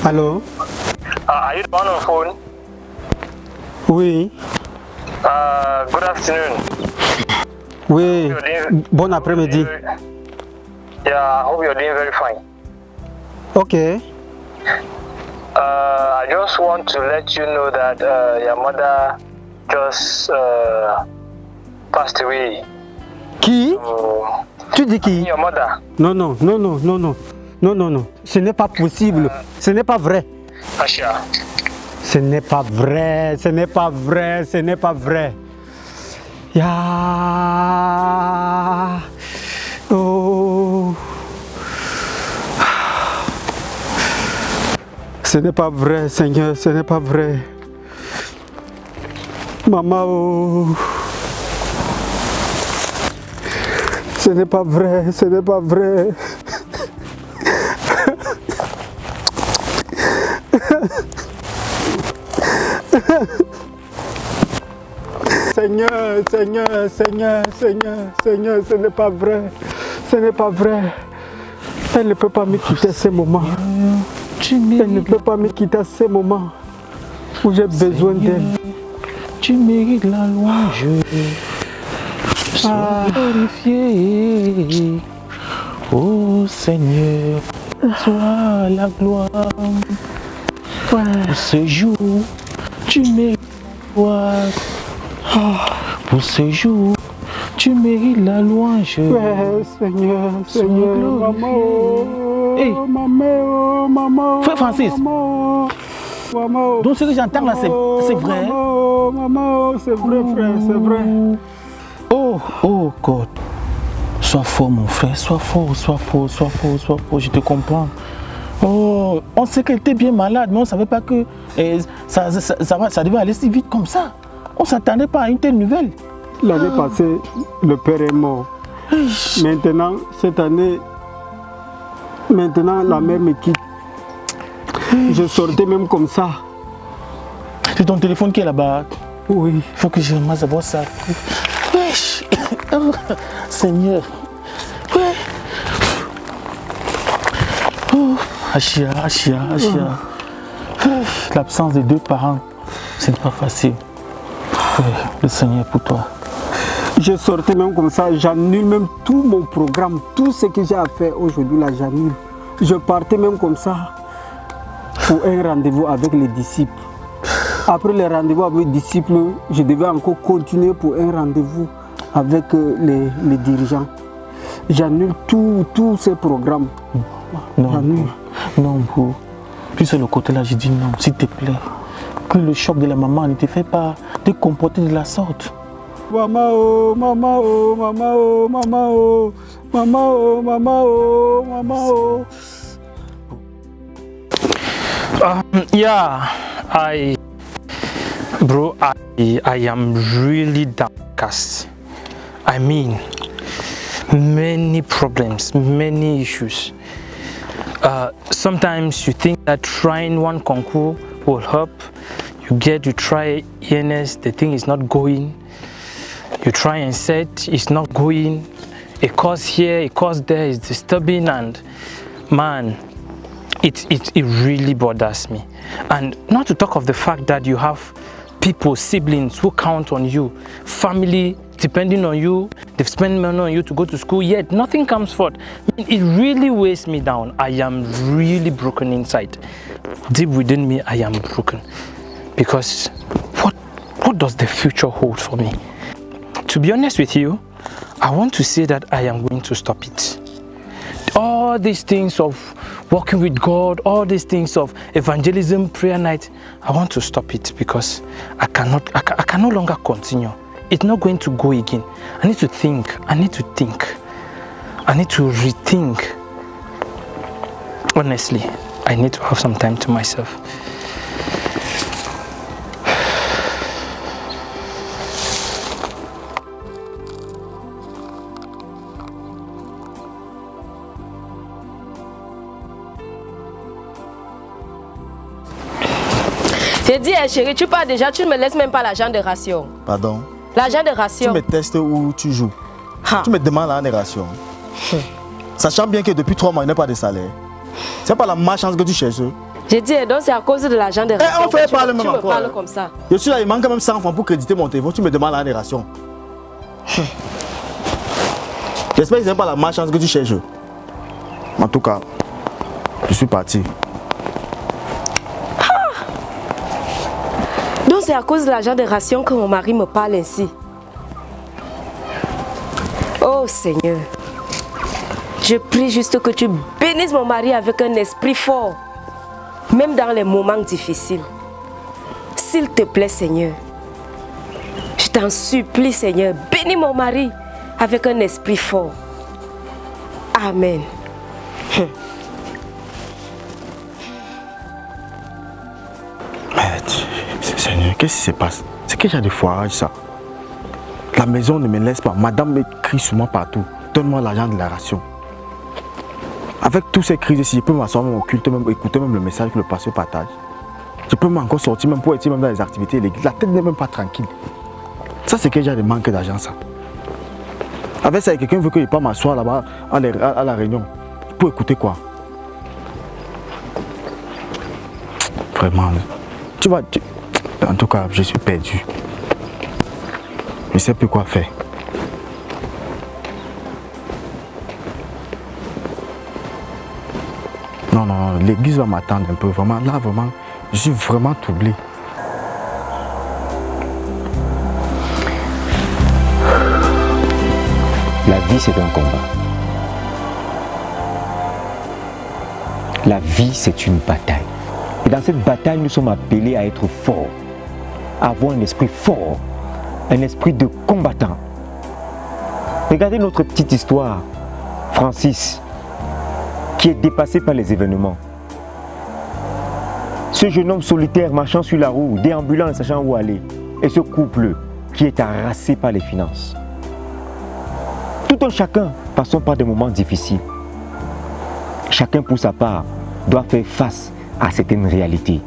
Allô? Are you the one on phone? Oui. Good afternoon. Oui. Bon après-midi. Yeah, I hope you're doing very fine. Okay. I just want to let you know that your mother just passed away. Qui? Tu dis qui? Your mother. Non. Ce n'est pas possible. Ce n'est pas vrai. Asha. Ce n'est pas vrai. Ce n'est pas vrai. Ce n'est pas vrai. Ya. Oh. Ce n'est pas vrai, Seigneur. Ce n'est pas vrai. Maman, oh. Ce n'est pas vrai. Ce n'est pas vrai. Seigneur, ce n'est pas vrai. Ce n'est pas vrai. Elle ne peut pas me quitter à ce moment. Elle ne peut pas me quitter à ce moment où j'ai besoin d'elle. Tu mérites la louange. Sois glorifié. Oh Seigneur, sois la gloire. Pour ce jour, tu mérites la gloire. Pour ce jour, tu mérites la louange. Ouais, Seigneur, maman, hey. Maman, Frère Francis, maman. Donc ce que j'entends là, c'est vrai. Maman, c'est vrai, frère, c'est vrai. Oh God, sois fort mon frère, sois fort, je te comprends. Oh, on sait qu'elle était bien malade, mais on ne savait pas que ça devait aller si vite comme ça. On ne s'attendait pas à une telle nouvelle. L'année passée, le père est mort. Maintenant, cette année, la mère me quitte. Je sortais même comme ça. C'est ton téléphone qui est là-bas. Oui. Il faut que je ramasse d'abord ça. Seigneur. Achia. L'absence de deux parents, ce n'est pas facile. Le Seigneur est pour toi. Je sortais même comme ça, j'annule même tout mon programme, tout ce que j'ai à faire aujourd'hui là, j'annule. Je partais même comme ça pour un rendez-vous avec les disciples. Après le rendez-vous avec les disciples, je devais encore continuer pour un rendez-vous avec les dirigeants. J'annule tous ces programmes. Non, bro. Puis sur le côté là, j'ai dit non, s'il te plaît. Que le choc de la maman ne te fait pas te comporter de la sorte. Maman, Yeah, I am really downcast. I mean, many problems, many issues. Sometimes you think that trying one concours will help. You try ENS, the thing is not going. You try and set, it's not going. A course here, a course there is disturbing, and man, it really bothers me. And not to talk of the fact that you have people, siblings who count on you, family depending on you, they've spent money on you to go to school, yet nothing comes forth. It really weighs me down. I am really broken inside. Deep within me, I am broken. Because what does the future hold for me? To be honest with you, I want to say that I am going to stop it. All these things of walking with God, all these things of evangelism, prayer night, I want to stop it because I can no longer continue. It's not going to go again. I need to think. I need to rethink. Honestly, I need to have some time to myself. J'ai dit, chérie, tu pars déjà, tu ne me laisses même pas l'argent de ration. Pardon? L'argent de ration. Tu me testes où tu joues. Ha. Tu me demandes l'argent de ration. Sachant bien que depuis 3 mois, il n'y a pas de salaire. C'est pas la malchance que tu cherches. J'ai dit, donc c'est à cause de l'argent de ration. On fait que parler tu même me encore. parles comme ça. Je suis là, il manque quand même 100 francs pour créditer mon téléphone. Tu me demandes l'argent de ration. J'espère que ce n'est pas la malchance que tu cherches. En tout cas, je suis parti. Donc c'est à cause de l'argent de ration que mon mari me parle ainsi. Oh Seigneur, je prie juste que tu bénisses mon mari avec un esprit fort, même dans les moments difficiles. S'il te plaît Seigneur, je t'en supplie Seigneur, bénis mon mari avec un esprit fort. Amen. Seigneur, qu'est-ce qui se passe? C'est que j'ai des foirages ça. La maison ne me laisse pas. Madame me crie sur moi partout. Donne-moi l'argent de la ration. Avec tous ces crises ici, je peux m'asseoir même au culte, même écouter même le message que le pasteur partage. Je peux encore sortir même pour être même dans les activités de l'église. La tête n'est même pas tranquille. Ça c'est que j'ai des manques d'argent ça. Avec ça, quelqu'un veut que je pas m'asseoir là-bas à la réunion. Pour écouter quoi? Vraiment. Tu vois, en tout cas, je suis perdu. Je ne sais plus quoi faire. Non, l'église va m'attendre un peu. Vraiment, là, vraiment, je suis vraiment troublé. La vie, c'est un combat. La vie, c'est une bataille. Et dans cette bataille, nous sommes appelés à être forts, à avoir un esprit fort, un esprit de combattant. Regardez notre petite histoire. Francis, qui est dépassé par les événements. Ce jeune homme solitaire marchant sur la roue, déambulant ne sachant où aller. Et ce couple qui est harassé par les finances. Tout un chacun passons par des moments difficiles. Chacun pour sa part doit faire face à certaines réalités.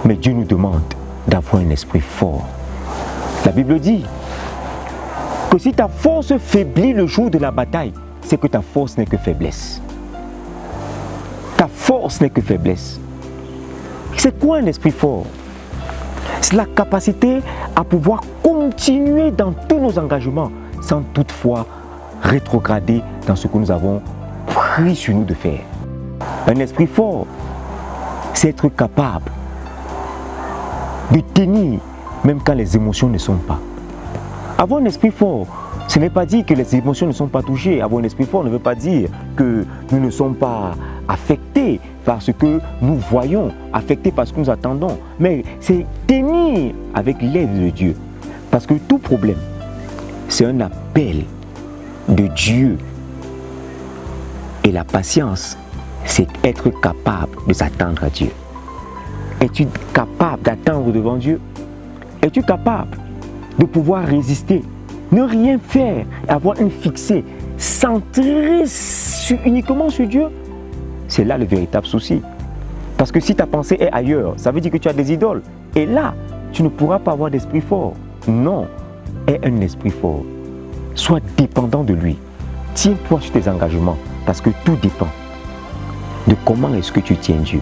Mais Dieu nous demande d'avoir un esprit fort. La Bible dit que si ta force faiblit le jour de la bataille, c'est que ta force n'est que faiblesse. Ta force n'est que faiblesse. C'est quoi un esprit fort? C'est la capacité à pouvoir continuer dans tous nos engagements sans toutefois rétrograder dans ce que nous avons pris sur nous de faire. Un esprit fort, c'est être capable de tenir même quand les émotions ne sont pas. Avoir un esprit fort, ce n'est pas dire que les émotions ne sont pas touchées. Avoir un esprit fort ne veut pas dire que nous ne sommes pas affectés par ce que nous voyons, affectés par ce que nous attendons. Mais c'est tenir avec l'aide de Dieu. Parce que tout problème, c'est un appel de Dieu. Et la patience, c'est être capable de s'attendre à Dieu. Es-tu capable d'attendre devant Dieu? Es-tu capable de pouvoir résister? Ne rien faire, avoir une fixée, centrée uniquement sur Dieu? C'est là le véritable souci. Parce que si ta pensée est ailleurs, ça veut dire que tu as des idoles. Et là, tu ne pourras pas avoir d'esprit fort. Non, aie un esprit fort. Sois dépendant de lui. Tiens-toi sur tes engagements. Parce que tout dépend de comment est-ce que tu tiens Dieu.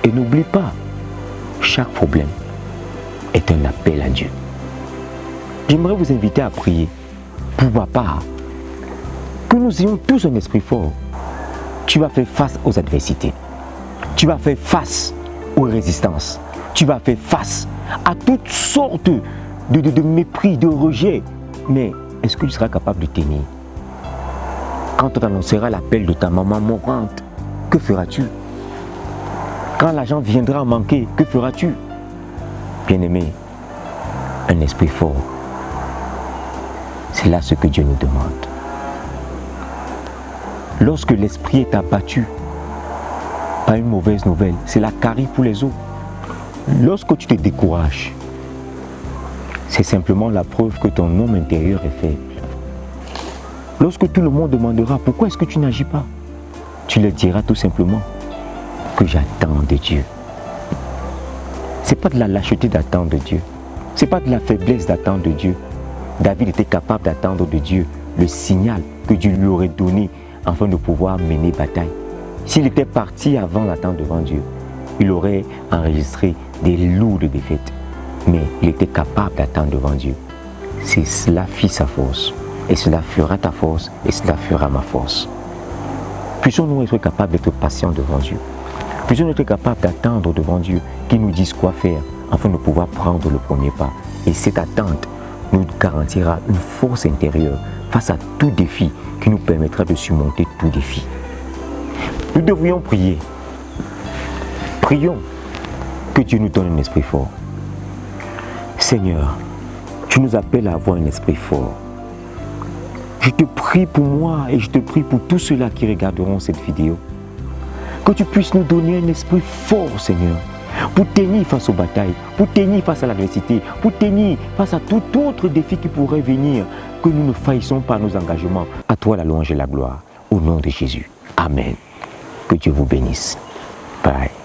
Et n'oublie pas, chaque problème est un appel à Dieu. J'aimerais vous inviter à prier pour ma part que nous ayons tous un esprit fort. Tu vas faire face aux adversités. Tu vas faire face aux résistances. Tu vas faire face à toutes sortes de mépris, de rejet. Mais est-ce que tu seras capable de tenir? Quand on t'annoncera l'appel de ta maman mourante, que feras-tu? Quand l'argent viendra à manquer, que feras-tu? Bien-aimé, un esprit fort. C'est là ce que Dieu nous demande. Lorsque l'esprit est abattu par une mauvaise nouvelle, c'est la carie pour les autres. Lorsque tu te décourages, c'est simplement la preuve que ton homme intérieur est faible. Lorsque tout le monde demandera pourquoi est-ce que tu n'agis pas, tu leur diras tout simplement que j'attends de Dieu. Ce n'est pas de la lâcheté d'attendre de Dieu. Ce n'est pas de la faiblesse d'attendre de Dieu. David était capable d'attendre de Dieu le signal que Dieu lui aurait donné afin de pouvoir mener bataille. S'il était parti avant l'attente devant Dieu, il aurait enregistré des lourdes défaites. Mais il était capable d'attendre devant Dieu. C'est cela fit sa force. Et cela fera ta force, et cela fera ma force. Puissions-nous être capables d'être patients devant Dieu. Puissions-nous être capables d'attendre devant Dieu qu'il nous dise quoi faire afin de pouvoir prendre le premier pas. Et cette attente nous garantira une force intérieure face à tout défi qui nous permettra de surmonter tout défi. Nous devrions prier. Prions que Dieu nous donne un esprit fort. Seigneur, tu nous appelles à avoir un esprit fort. Je te prie pour moi et je te prie pour tous ceux-là qui regarderont cette vidéo. Que tu puisses nous donner un esprit fort, Seigneur, pour tenir face aux batailles, pour tenir face à l'adversité, pour tenir face à tout autre défi qui pourrait venir, que nous ne faillissons pas nos engagements. À toi la louange et la gloire, au nom de Jésus. Amen. Que Dieu vous bénisse. Bye.